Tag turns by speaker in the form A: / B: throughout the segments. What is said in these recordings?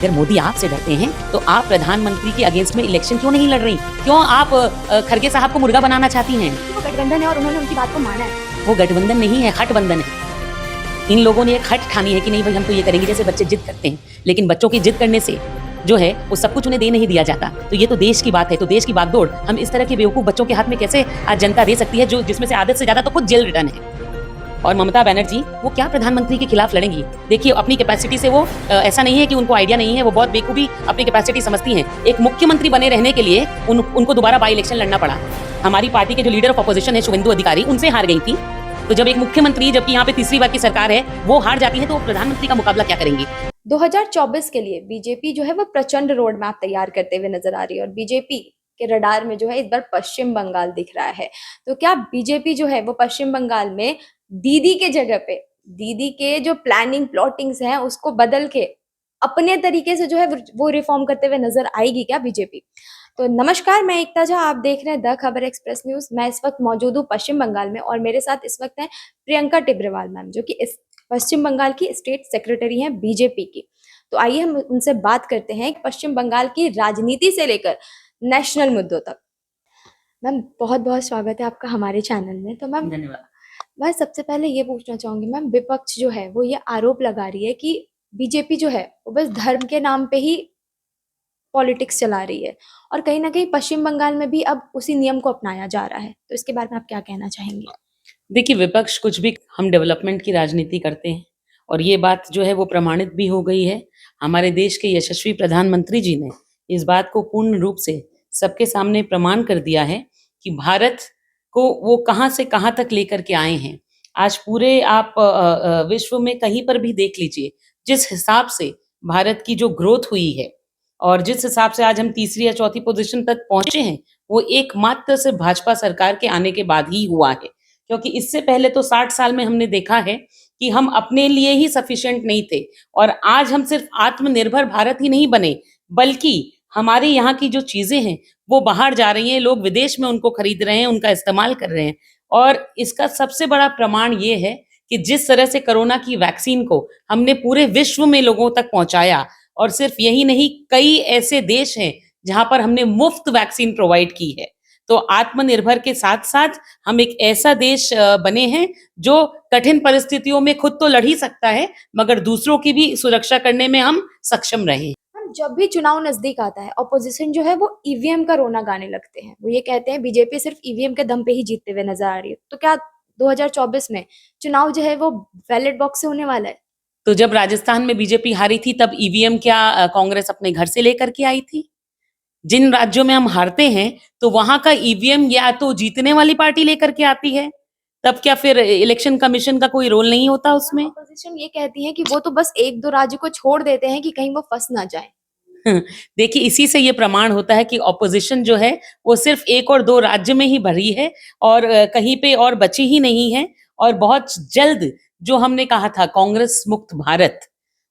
A: अगर मोदी आपसे डरते हैं तो आप प्रधानमंत्री के अगेंस्ट में इलेक्शन क्यों नहीं लड़ रही? क्यों आप खड़गे साहब को मुर्गा बनाना चाहती हैं?
B: वो गठबंधन है और उन्होंने उनकी बात को माना है।
A: वो गठबंधन नहीं है, हठबंधन है। इन लोगों ने एक हठ ठानी है कि नहीं भाई हम तो ये करेंगे, जैसे बच्चे जिद करते हैं, लेकिन बच्चों की जिद करने से जो है वो सब कुछ उन्हें दे नहीं दिया जाता। तो ये तो देश की बात है, तो देश की बागडोर हम इस तरह के बेवकूफ बच्चों के हाथ में कैसे आज जनता दे सकती है, जो जिसमें से आधे से ज्यादा तो खुद जेल रिटर्न है। और ममता बनर्जी वो क्या प्रधानमंत्री के खिलाफ लड़ेंगी? देखिए अपनी कैपेसिटी से वो ऐसा नहीं है कि उनको आइडिया नहीं है, वो बहुत बेखूबी अपनी कैपेसिटी समझती हैं। एक मुख्यमंत्री बने रहने के लिए उनको दोबारा बाई इलेक्शन लड़ना पड़ा। हमारी पार्टी के जो लीडर ऑफ अपोजिशन है शुभेंदु अधिकारी, उनसे हार गई थी। तो जब एक मुख्यमंत्री, जबकि यहाँ पे तीसरी बार की सरकार है, वो हार जाती है तो वो प्रधानमंत्री का मुकाबला क्या करेंगी?
B: 2024 के लिए बीजेपी जो है वो प्रचंड रोड मैप तैयार करते हुए नजर आ रही है और बीजेपी के रडार में जो है इस बार पश्चिम बंगाल दिख रहा है। तो क्या बीजेपी जो है वो पश्चिम बंगाल में दीदी के जगह पे दीदी के जो प्लानिंग प्लॉटिंग्स हैं उसको बदल के अपने तरीके से जो है वो रिफॉर्म करते हुए नजर आएगी क्या बीजेपी? तो नमस्कार, मैं एकता झा, आप देख रहे हैं द खबर एक्सप्रेस न्यूज। मैं इस वक्त मौजूद हूँ पश्चिम बंगाल में और मेरे साथ इस वक्त हैं प्रियंका टिब्रेवाल मैम, जो कि इस पश्चिम बंगाल की स्टेट सेक्रेटरी हैं बीजेपी की। तो आइए हम उनसे बात करते हैं कि पश्चिम बंगाल की राजनीति से लेकर नेशनल मुद्दों तक। मैम बहुत बहुत स्वागत है आपका हमारे चैनल में। तो मैम
A: धन्यवाद।
B: मैं सबसे पहले ये पूछना चाहूंगी मैम, विपक्ष जो है वो ये आरोप लगा रही है कि बीजेपी जो है वो बस धर्म के नाम पे ही पॉलिटिक्स चला रही है और कहीं ना कहीं पश्चिम बंगाल में भी अब उसी नियम को अपनाया जा रहा है। तो इसके बारे में आप क्या कहना चाहेंगे?
A: देखिए विपक्ष कुछ भी, हम डेवलपमेंट की राजनीति करते हैं और ये बात जो है वो प्रमाणित भी हो गई है। हमारे देश के यशस्वी प्रधानमंत्री जी ने इस बात को पूर्ण रूप से सबके सामने प्रमाण कर दिया है कि भारत को वो कहाँ से कहाँ तक लेकर के आए हैं। आज पूरे आप विश्व में कहीं पर भी देख लीजिए, जिस हिसाब से भारत की जो ग्रोथ हुई है और जिस हिसाब से आज हम तीसरी या चौथी पोजीशन तक पहुंचे हैं, वो एकमात्र से भाजपा सरकार के आने के बाद ही हुआ है। क्योंकि इससे पहले तो 60 साल में हमने देखा है कि हम अपने लिए ही सफिशिएंट नहीं थे और आज हम सिर्फ आत्मनिर्भर भारत ही नहीं बने, बल्कि हमारे यहाँ की जो चीजें हैं वो बाहर जा रही हैं, लोग विदेश में उनको खरीद रहे हैं, उनका इस्तेमाल कर रहे हैं। और इसका सबसे बड़ा प्रमाण ये है कि जिस तरह से कोरोना की वैक्सीन को हमने पूरे विश्व में लोगों तक पहुंचाया, और सिर्फ यही नहीं, कई ऐसे देश हैं जहां पर हमने मुफ्त वैक्सीन प्रोवाइड की है। तो आत्मनिर्भर के साथ साथ हम एक ऐसा देश बने हैं जो कठिन परिस्थितियों में खुद तो लड़ ही सकता है, मगर दूसरों की भी सुरक्षा करने में हम सक्षम रहे।
B: हम जब भी चुनाव नजदीक आता है, ऑपोजिशन जो है वो ईवीएम का रोना गाने लगते हैं। वो ये कहते हैं बीजेपी सिर्फ ईवीएम के दम पे ही जीतते हुए नजर आ रही है। तो क्या 2024 में चुनाव जो है वो बैलेट बॉक्स से होने वाला है?
A: तो जब राजस्थान में बीजेपी हारी थी तब ईवीएम क्या कांग्रेस अपने घर से लेकर के आई थी? जिन राज्यों में हम हारते हैं तो वहां का ईवीएम या तो जीतने वाली पार्टी लेकर के आती है, तब क्या फिर इलेक्शन कमीशन का कोई रोल नहीं होता उसमें?
B: ऑपोजिशन ये कहती है कि वो तो बस एक दो राज्य को छोड़ देते हैं कि कहीं वो फंस ना जाए।
A: देखिए इसी से ये प्रमाण होता है कि ऑपोजिशन जो है वो सिर्फ एक और दो राज्य में ही भरी है और कहीं पे और बची ही नहीं है। और बहुत जल्द जो हमने कहा था कांग्रेस मुक्त भारत,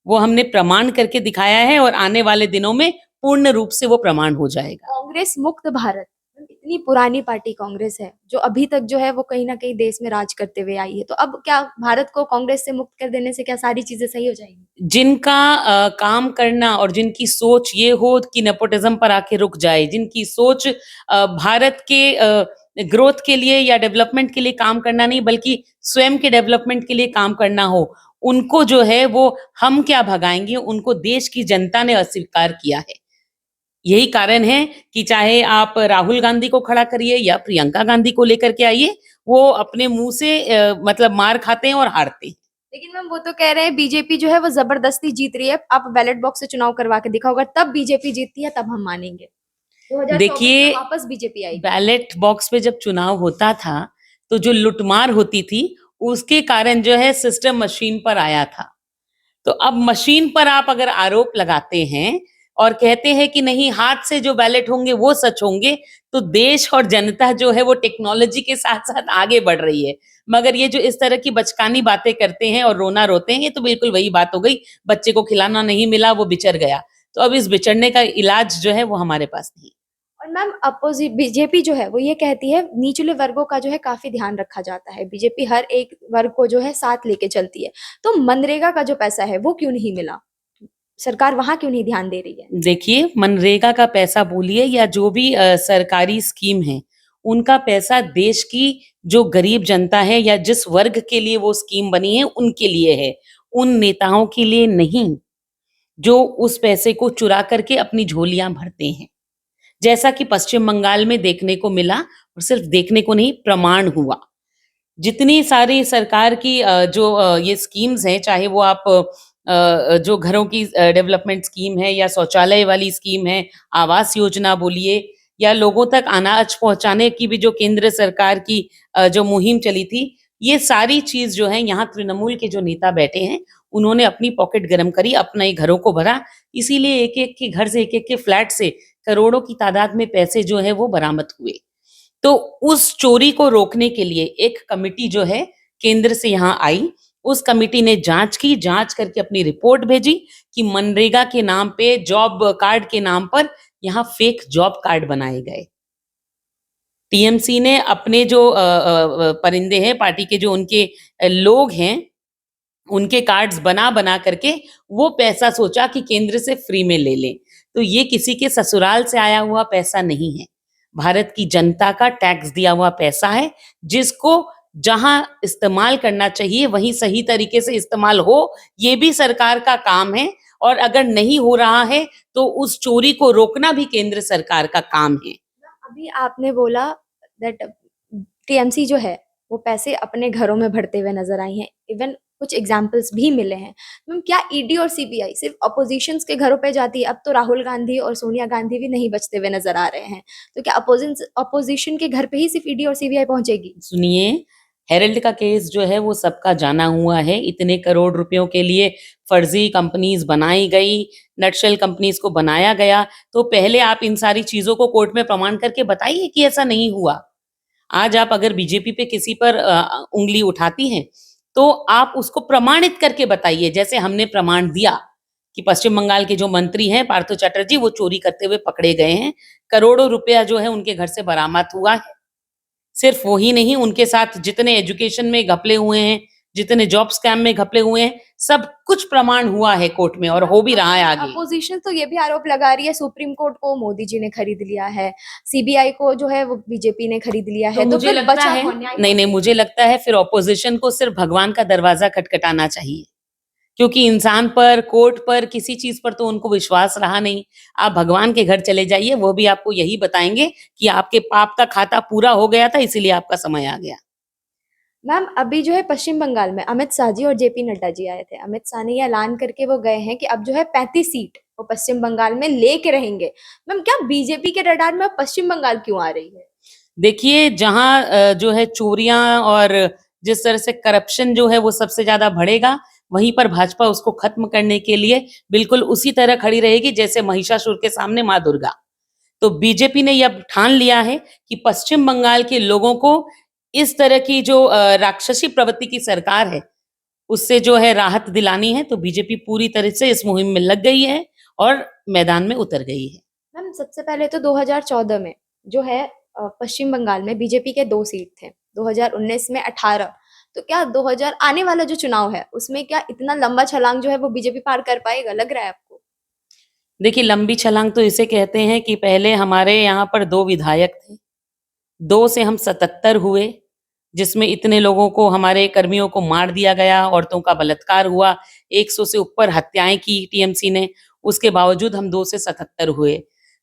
A: वो हमने प्रमाण करके दिखाया है और आने वाले दिनों में पूर्ण रूप से वो प्रमाण हो जाएगा।
B: कांग्रेस मुक्त भारत, इतनी पुरानी पार्टी कांग्रेस है जो अभी तक जो है वो कहीं ना कहीं देश में राज करते हुए आई है। तो अब क्या भारत को कांग्रेस से मुक्त कर देने से क्या सारी चीजें सही हो जाएंगी?
A: जिनका काम करना और जिनकी सोच ये हो कि नेपोटिज्म पर आके रुक जाए, जिनकी सोच भारत के ग्रोथ के लिए या डेवलपमेंट के लिए काम करना नहीं बल्कि स्वयं के डेवलपमेंट के लिए काम करना हो, उनको जो है वो हम क्या भगाएंगे, उनको देश की जनता ने अस्वीकार किया है। यही कारण है कि चाहे आप राहुल गांधी को खड़ा करिए या प्रियंका गांधी को लेकर के आइए, वो अपने मुंह से मतलब मार खाते हैं और हारते हैं।
B: लेकिन मैम वो तो कह रहे हैं बीजेपी जो है वो जबरदस्ती जीत रही है, आप बैलेट बॉक्स से चुनाव करवा के दिखाओ, अगर तब बीजेपी जीतती है तब हम मानेंगे। 2024
A: देखिए
B: में वापस बीजेपी आई।
A: बैलेट बॉक्स पे जब चुनाव होता था तो जो लुटमार होती थी उसके कारण जो है सिस्टम मशीन पर आया था। तो अब मशीन पर आप अगर आरोप लगाते हैं और कहते हैं कि नहीं हाथ से जो बैलेट होंगे वो सच होंगे, तो देश और जनता जो है वो टेक्नोलॉजी के साथ साथ आगे बढ़ रही है। मगर ये जो इस तरह की बचकानी बातें करते हैं और रोना रोते हैं, ये तो बिल्कुल वही बात हो गई, बच्चे को खिलाना नहीं मिला वो बिचर गया। तो अब इस बिचड़ने का इलाज जो है वो हमारे पास नहीं।
B: और मैम अपोजिट बीजेपी जो है वो ये कहती है निचले वर्गों का जो है काफी ध्यान रखा जाता है, बीजेपी हर एक वर्ग को जो है साथ लेके चलती है। तो मनरेगा का जो पैसा है वो क्यों नहीं मिला? सरकार वहां क्यों नहीं ध्यान दे रही है?
A: देखिए, मनरेगा का पैसा बोलिए या जो भी सरकारी स्कीम है, उनका पैसा देश की जो गरीब जनता है या जिस वर्ग के लिए वो स्कीम बनी है, उनके लिए है। उन नेताओं के लिए नहीं, जो उस पैसे को चुरा करके अपनी झोलियाँ भरते हैं। जैसा कि पश्चिम बंगाल में देखने को मिला और सिर्फ देखने को नहीं, प्रमाण हुआ। जितनी सारी सरकार की ये स्कीम्स हैं, चाहे वो आप जो घरों की डेवलपमेंट स्कीम है या शौचालय वाली स्कीम है, आवास योजना बोलिए या लोगों तक अनाज पहुँचाने की भी जो केंद्र सरकार की जो मुहिम चली थी, ये सारी चीज़ जो है यहाँ तृणमूल के जो नेता बैठे हैं, उन्होंने अपनी पॉकेट गरम करी, अपने घरों को भरा, इसीलिए एक-एक के घर से, एक-एक के फ्लैट से करोड़ों की तादाद में पैसे जो है वो बरामद हुए। तो उस चोरी को रोकने के लिए एक कमिटी जो है केंद्र से यहाँ आई, उस कमिटी ने जाँच की, जाँच करके अपनी रिपोर्ट भेजी कि मनरेगा के नाम पे, जॉब कार्ड के नाम पर यहाँ फेक जॉब कार्ड बनाए गए। टीएमसी ने अपने जो परिंदे हैं, पार्टी के जो उनके लोग हैं, उनके कार्ड्स बना-बना करके वो पैसा सोचा कि केंद्र से फ्री में ले लें। तो ये किसी के ससुराल से आया हुआ पैसा नहीं है। भारत की जनता का टैक्स दिया हुआ पैसा है, जिसको जहाँ इस्तेमाल करना चाहिए वहीं सही तरीके से इस्तेमाल हो, ये भी सरकार का काम है और अगर नहीं हो रहा है, तो उस चोरी को रोकना भी केंद्र सरकार का काम है।
B: अभी आपने बोला दैट टीएमसी जो है वो पैसे अपने घरों में भरते हुए नजर आई हैं, इवन कुछ एग्जाम्पल्स भी मिले हैं। मैम क्या ईडी और सीबीआई सिर्फ अपोजिशंस के घरों पे जाती है? अब तो राहुल गांधी और सोनिया गांधी भी नहीं बचते हुए नजर आ रहे हैं, तो क्या अपोजिशन के घर पे ही सिर्फ ईडी और सीबीआई पहुंचेगी?
A: सुनिए, हेरल्ड का केस जो है वो सबका जाना हुआ है। इतने करोड़ रुपयों के लिए फर्जी कंपनीज़ बनाई गई, नटशेल कंपनीज़ को बनाया गया, तो पहले आप इन सारी चीज़ों को कोर्ट में प्रमाण करके बताइए कि ऐसा नहीं हुआ। आज आप अगर बीजेपी पे किसी पर उँगली उठाती हैं, तो आप उसको प्रमाणित करके बताइए। जैसे हमने प्रमाण दिया कि पश्चिम बंगाल के जो मंत्री हैं पार्थो चैटर्जी, वो चोरी करते हुए पकड़े गए हैं। करोड़ों रुपया जो है उनके घर से बरामद हुआ है। सिर्फ वो ही नहीं, उनके साथ जितने एजुकेशन में घपले हुए हैं, जितने जॉब स्कैम में घपले हुए हैं, सब कुछ प्रमाण हुआ है कोर्ट में और हो भी रहा है आगे।
B: अपोजिशन तो ये भी आरोप लगा रही है सुप्रीम कोर्ट को मोदी जी ने खरीद लिया है, सीबीआई को जो है वो बीजेपी ने खरीद लिया है, तो
A: मुझे
B: फिर
A: लगता
B: बचा
A: है
B: कौन?
A: नहीं, मुझे लगता है फिर ऑपोज़िशन को सिर्फ भगवान का दरवाज़ा खटखटाना चाहिए। क्योंकि इंसान पर, कोर्ट पर, किसी चीज़ पर तो उनको विश्वास रहा नहीं। आप भगवान के घर चले जाइए, वो भी आपको यही बताएँगे कि आपके पाप का खाता पूरा हो गया था, इसीलिए आपका समय आ गया।
B: मैम अभी जो है पश्चिम बंगाल में अमित शाह जी और जेपी नड्डा जी आए थे। अमित शाह ने ये ऐलान करके वो गए हैं कि अब जो है 35 सीट वो पश्चिम बंगाल में लेके रहेंगे। मैम क्या बीजेपी के रडार में अब पश्चिम बंगाल क्यों आ रही है?
A: देखिए, जहाँ जो है चोरियाँ और जिस तरह से करप्शन जो है वो सबसे ज़्यादा बढ़ेगा, वहीं पर भाजपा उसको खत्म करने के लिए बिल्कुल उसी तरह खड़ी रहेगी जैसे महिषासुर के सामने माँ दुर्गा। तो बीजेपी ने ये अब ठान लिया है कि पश्चिम बंगाल के लोगों को इस तरह की जो राक्षसी प्रवृत्ति की सरकार है, उससे जो है राहत दिलानी है, तो बीजेपी पूरी तरह से इस मुहिम में लग गई है और मैदान में उतर गई है।
B: मैम सबसे पहले तो 2014 में जो है पश्चिम बंगाल में बीजेपी के 2 सीट थे, 2019 में 18। तो क्या 2000 आने वाला जो चुनाव है उसमें क्या इतना लंबा छलांग जो है वो बीजेपी पार कर पाएगा, लग रहा है आपको?
A: देखिए, लंबी छलांग तो इसे कहते हैं कि पहले हमारे यहाँ पर 2 विधायक थे, 2 से हम 77 हुए, जिसमें इतने लोगों को, हमारे कर्मियों को मार दिया गया, औरतों का बलात्कार हुआ, 100 से ऊपर हत्याएँ की टीएमसी ने, उसके बावजूद हम 2 से 77 हुए।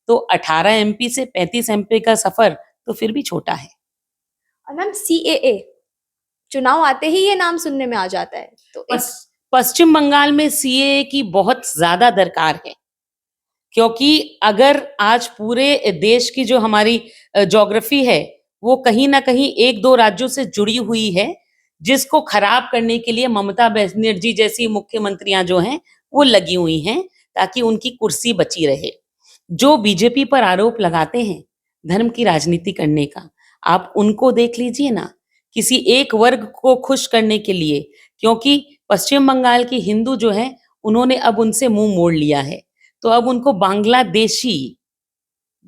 A: तो 18 एमपी से 35 एमपी का सफ़र तो फिर भी छोटा है।
B: और मैम सीएए चुनाव आते ही ये नाम सुनने में आ जाता है, तो
A: पस पश्चिम बंगाल में सीएए की बहुत ज़्यादा दरकार है, क्योंकि अगर आज पूरे देश की जो हमारी ज्योग्राफी है, वो कहीं न कहीं 1-2 राज्यों से जुड़ी हुई है, जिसको खराब करने के लिए ममता बनर्जी जैसी मुख्यमंत्रियाँ जो हैं, वो लगी हुई हैं, ताकि उनकी कुर्सी बची रहे। जो बीजेपी पर आरोप लगाते हैं, धर्म की राजनीति करने का, आप उनको देख लीजिए ना, किसी एक वर्ग को खुश करने के लिए, क्योंकि पश्चिम बंगाल की हिंदू जो हैं, उन्होंने अब उनसे मुँह मोड़ लिया है। तो अब उनको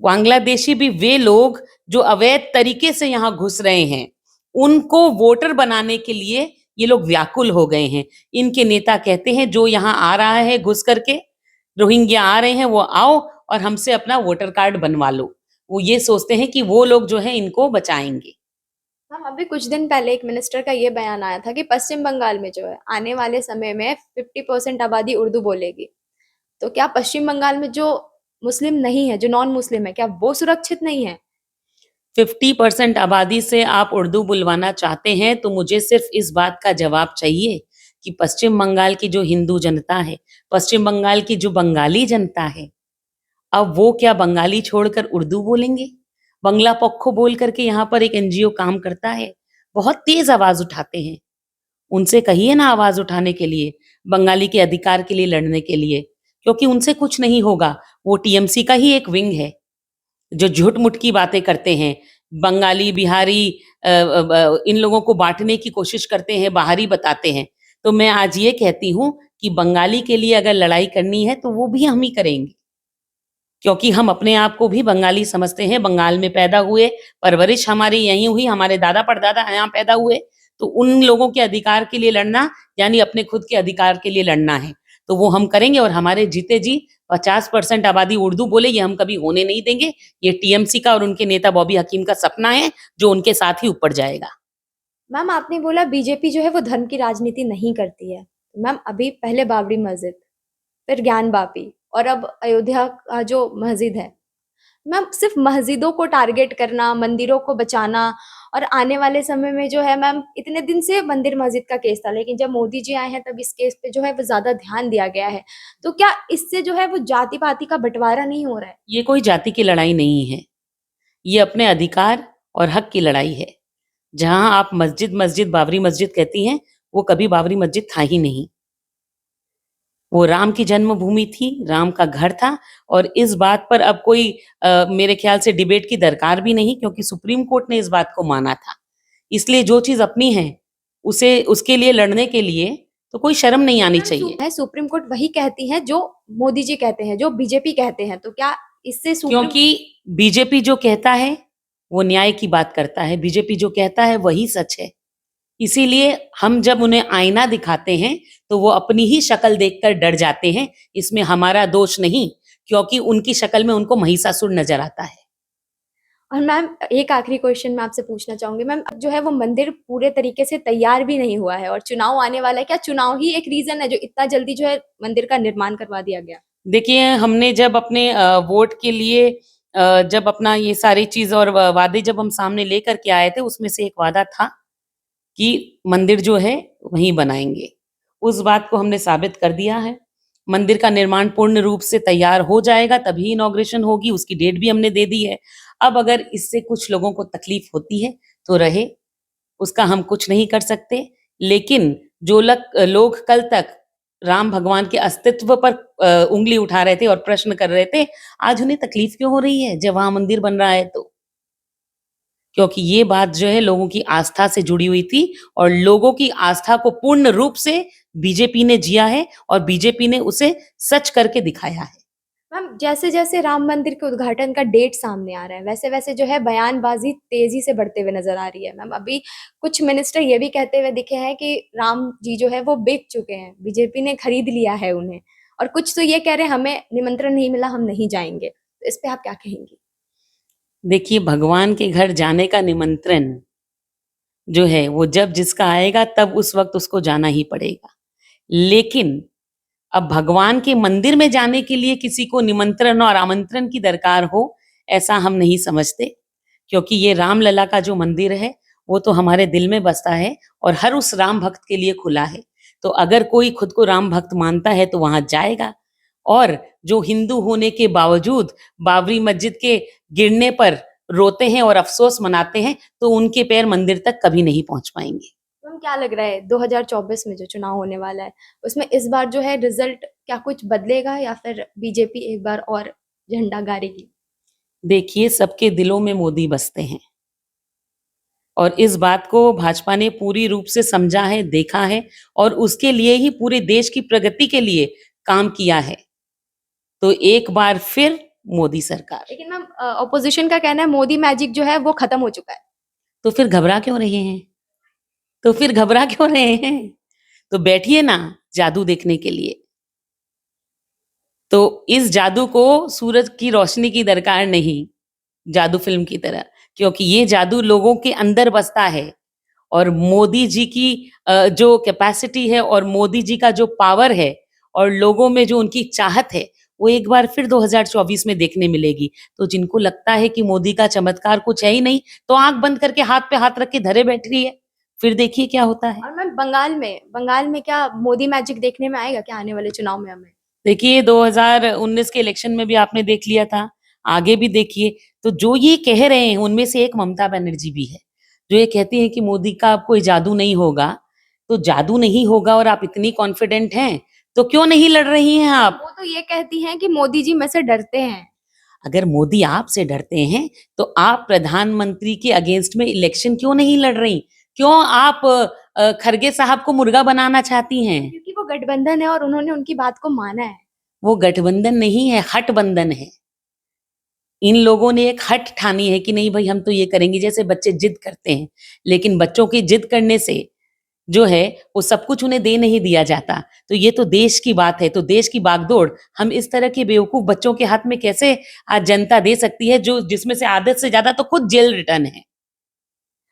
A: बांग्लादेशी भी वे लोग जो अवैध तरीके से यहाँ घुस रहे हैं, उनको वोटर बनाने के लिए ये लोग व्याकुल हो गए हैं। इनके नेता कहते हैं जो यहाँ आ रहा है घुस करके, रोहिंग्या आ रहे हैं वो आओ और हमसे अपना वोटर कार्ड बनवा लो। वो ये सोचते हैं कि वो लोग जो है इनको बचाएंगे।
B: मैम अभी कुछ दिन पहले एक मिनिस्टर का ये बयान आया था कि पश्चिम बंगाल में जो है आने वाले समय में 50% आबादी उर्दू बोलेगी। तो क्या पश्चिम बंगाल में जो मुस्लिम नहीं है, जो नॉन मुस्लिम है, क्या वो सुरक्षित नहीं है?
A: 50% आबादी से आप उर्दू बुलवाना चाहते हैं तो मुझे सिर्फ इस बात का जवाब चाहिए कि पश्चिम बंगाल की जो हिंदू जनता है, पश्चिम बंगाल की जो बंगाली जनता है, अब वो क्या बंगाली छोड़कर उर्दू बोलेंगे? बंगला पक्खो बोल करके यहाँ पर एक एनजीओ काम करता है, बहुत तेज आवाज उठाते हैं। उनसे कहिए ना आवाज उठाने के लिए, बंगाली के अधिकार के लिए लड़ने के लिए, क्योंकि उनसे कुछ नहीं होगा। वो टीएमसी का ही एक विंग है जो झूठ-मूठ की बातें करते हैं। बंगाली, बिहारी इन लोगों को बाँटने की कोशिश करते हैं, बाहरी बताते हैं। तो मैं आज ये कहती हूँ कि बंगाली के लिए अगर लड़ाई करनी है तो वो भी हम ही करेंगे। क्योंकि हम अपने आप को भी बंगाली समझते हैं, बंगाल में पैदा हुए, परवरिश हमारी यहीं हुई, हमारे दादा-परदादा यहाँ पैदा हुए, तो उन लोगों के अधिकार के लिए लड़ना यानी अपने खुद के अधिकार के लिए लड़ना है। तो वो हम करेंगे और हमारे जीते जी 50% आबादी उर्दू बोले ये हम कभी होने नहीं देंगे। ये टीएमसी का और उनके नेता बॉबी हकीम का सपना है, जो उनके साथ ही ऊपर जाएगा।
B: मैम आपने बोला बीजेपी जो है वो धर्म की राजनीति नहीं करती है। तो मैम अभी पहले बाबरी मस्जिद, फिर ज्ञान वापी और अब अयोध्या का जो मस्जिद है, मैम सिर्फ मस्जिदों को टारगेट करना, मंदिरों को बचाना और आने वाले समय में जो है मैम इतने दिन से मंदिर मस्जिद का केस था, लेकिन जब मोदी जी आए हैं तब इस केस पे जो है वो ज़्यादा ध्यान दिया गया है। तो क्या इससे जो है वो जाति-पाति का बँटवारा नहीं हो रहा है?
A: ये कोई जाति की लड़ाई नहीं है, ये अपने अधिकार और हक की लड़ाई है। जहाँ आप मस्जिद बाबरी मस्जिद कहती हैं, वो कभी बाबरी मस्जिद था ही नहीं। वो राम की जन्मभूमि थी, राम का घर था और इस बात पर अब कोई मेरे ख्याल से डिबेट की दरकार भी नहीं क्योंकि सुप्रीम कोर्ट ने इस बात को माना था। इसलिए जो चीज़ अपनी है, उसे उसके लिए लड़ने के लिए तो कोई शर्म नहीं आनी
B: मैम
A: चाहिए।
B: सुप्रीम कोर्ट वही कहती है जो मोदी जी कहते हैं, जो बीजेपी कहते हैं। तो क्या इससे सुप्रीम
A: क्योंकि बीजेपी जो कहता है, वो न्याय की बात करता है, बीजेपी जो कहता है वही सच है। इसीलिए हम जब उन्हें आईना दिखाते हैं, तो वो अपनी ही शक्ल देखकर डर जाते हैं। इसमें हमारा दोष नहीं, क्योंकि उनकी शक्ल में उनको महिषासुर नज़र आता है।
B: और मैम एक आखिरी क्वेश्चन मैं आपसे पूछना चाहूँगी मैम, जो है वो मंदिर पूरे तरीके से तैयार भी नहीं हुआ है और चुनाव आने वाला है, क्या चुनाव ही एक रीज़न है जो इतना जल्दी जो है मंदिर का निर्माण करवा दिया गया?
A: देखिए, हमने जब अपने वोट के लिए जब अपना ये सारी चीज़ और व वादे जब हम सामने लेकर के आए थे, उसमें से एक वादा था कि मंदिर जो है वहीं बनाएँगे। उस बात को हमने साबित कर दिया है। मंदिर का निर्माण पूर्ण रूप से तैयार हो जाएगा तभी इनॉग्रेशन होगी, उसकी डेट भी हमने दे दी है। अब अगर इससे कुछ लोगों को तकलीफ होती है तो रहे, उसका हम कुछ नहीं कर सकते। लेकिन जो लोग कल तक राम भगवान के अस्तित्व पर उँगली उठा रहे थे और प्रश्न कर रहे थे, आज उन्हें तकलीफ क्यों हो रही है जब वहाँ मंदिर बन रहा है तो? क्योंकि ये बात जो है लोगों की आस्था से जुड़ी हुई थी और लोगों की आस्था को पूर्ण रूप से बीजेपी ने जिया है और बीजेपी ने उसे सच करके दिखाया है।
B: मैम जैसे-जैसे राम मंदिर के उद्घाटन का डेट सामने आ रहा है, वैसे-वैसे जो है बयानबाज़ी तेज़ी से बढ़ते हुए नज़र आ रही है। मैम अभी कुछ मिनिस्टर ये भी कहते हुए दिखे हैं कि राम जी जो है वो बिक चुके हैं, बीजेपी ने खरीद लिया है उन्हें और कुछ तो ये कह रहे हैं हमें निमंत्रण नहीं मिला, हम नहीं जाएँगे। तो इस पे आप क्या कहेंगी?
A: देखिए, भगवान के घर जाने का निमंत्रण जो है वो जब जिसका आएगा तब उस वक़्त उसको जाना ही पड़ेगा। लेकिन अब भगवान के मंदिर में जाने के लिए किसी को निमंत्रण और आमंत्रण की दरकार हो, ऐसा हम नहीं समझते। क्योंकि ये रामलला का जो मंदिर है, वो तो हमारे दिल में बसता है और हर उस राम भक्त के लिए खुला है। तो अगर कोई खुद को राम भक्त मानता है तो वहाँ जाएगा और जो हिंदू होने के बावजूद बाबरी मस्जिद के गिरने पर रोते हैं और अफ़सोस मनाते हैं, तो उनके पैर मंदिर तक कभी नहीं पहुँच पाएँगे।
B: मैम क्या लग रहा है 2024 में जो चुनाव होने वाला है, उसमें इस बार जो है रिज़ल्ट क्या कुछ बदलेगा या फिर बीजेपी एक बार और झंडा गाड़ेगी?
A: देखिए, सबके दिलों में मोदी बसते हैं और इस बात को भाजपा ने पूरी रूप से समझा है, देखा है और उसके लिए ही पूरे देश की प्रगति के लिए काम किया है। तो एक बार फिर मोदी सरकार।
B: लेकिन मैम ऑपोज़िशन का कहना है मोदी मैजिक जो है वो खत्म हो चुका है।
A: तो फिर घबरा क्यों रहे हैं? तो फिर घबरा क्यों रहे हैं? तो बैठिए ना जादू देखने के लिए। तो इस जादू को सूरज की रोशनी की दरकार नहीं, जादू फ़िल्म की तरह, क्योंकि ये जादू लोगों के अंदर बसता है और मोदी जी की जो कैपेसिटी है और मोदी जी का जो पावर है और लोगों में जो उनकी चाहत है, वो एक बार फिर 2024 में देखने मिलेगी। तो जिनको लगता है कि मोदी का चमत्कार कुछ है ही नहीं, तो आँख बंद करके हाथ पे हाथ रख के धरे बैठ रही है। फिर देखिए क्या होता है।
B: और मैम बंगाल में क्या मोदी मैजिक देखने में आएगा क्या आने वाले चुनाव में हमें?
A: देखिए 2019 के इलेक्शन में भी आपने देख लिया था, आगे भी देखिए, तो जो ये कह रहे हैं उनमें से एक ममता बनर्जी भी है, जो ये कहती हैं कि मोदी का अब कोई जादू नहीं होगा, तो जादू नहीं होगा और आप इतनी कॉन्फिडेंट हैं, तो क्यों नहीं लड़ रही हैं आप?
B: वो तो ये कहती हैं कि मोदी जी में से डरते हैं।
A: अगर मोदी आपसे डरते हैं, तो आप प्रधानमंत्री के अगेंस्ट में इलेक्शन क्यों नहीं लड़ रही? क्यों आप खरगे साहब को मुर्गा बनाना चाहती हैं?
B: क्योंकि वो गठबंधन है और उन्होंने उनकी बात को माना है।
A: वो गठबंधन नहीं है, हठबंधन है। इन लोगों ने एक हठ ठानी है कि नहीं भाई हम तो ये करेंगे, जैसे बच्चे जिद करते हैं, लेकिन बच्चों की जिद करने से जो है वो सब कुछ उन्हें दे नहीं दिया जाता। तो ये तो देश की बात है, तो देश की बागडोर हम इस तरह के बेवकूफ़ बच्चों के हाथ में कैसे आज जनता दे सकती है जो जिसमें से आधे से ज़्यादा तो खुद जेल रिटर्न है।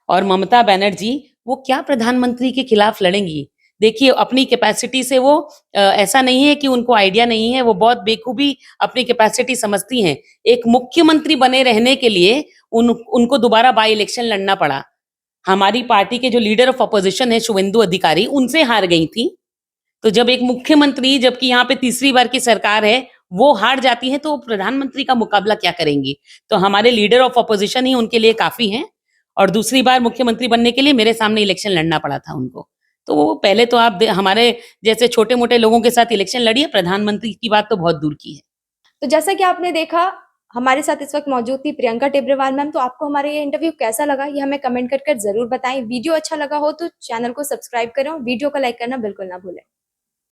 A: और ममता बनर्जी वो क्या प्रधानमंत्री के खिलाफ लड़ेंगी? देखिए अपनी कैपेसिटी से वो ऐसा नहीं है कि उनको आइडिया नहीं है, वो बहुत बेखूबी अपनी कैपेसिटी समझती हैं। एक मुख्यमंत्री बने रहने के लिए उनको दोबारा बाय इलेक्शन लड़ना पड़ा। हमारी पार्टी के जो लीडर ऑफ अपोजिशन है शुवेंदु अधिकारी, उनसे हार गई थी। तो जब एक मुख्यमंत्री जबकि यहाँ पे तीसरी बार की सरकार है, वो हार जाती है तो वो प्रधानमंत्री का मुकाबला क्या करेंगी? तो हमारे लीडर ऑफ अपोजिशन ही उनके लिए काफ़ी हैं और दूसरी बार मुख्यमंत्री बनने के लिए मेरे सामने इलेक्शन लड़ना पड़ा था उनको। तो वो पहले तो आप हमारे जैसे छोटे-मोटे लोगों के साथ इलेक्शन लड़िए, प्रधानमंत्री की बात तो बहुत दूर की है।
B: तो जैसा कि आपने देखा, हमारे साथ इस वक्त मौजूद थी प्रियंका टेब्रेवाल मैम। तो आपको हमारा ये इंटरव्यू कैसा लगा, ये हमें कमेंट कर जरूर बताएं। वीडियो अच्छा लगा हो तो चैनल को सब्सक्राइब करें और वीडियो को लाइक करना बिल्कुल ना भूलें।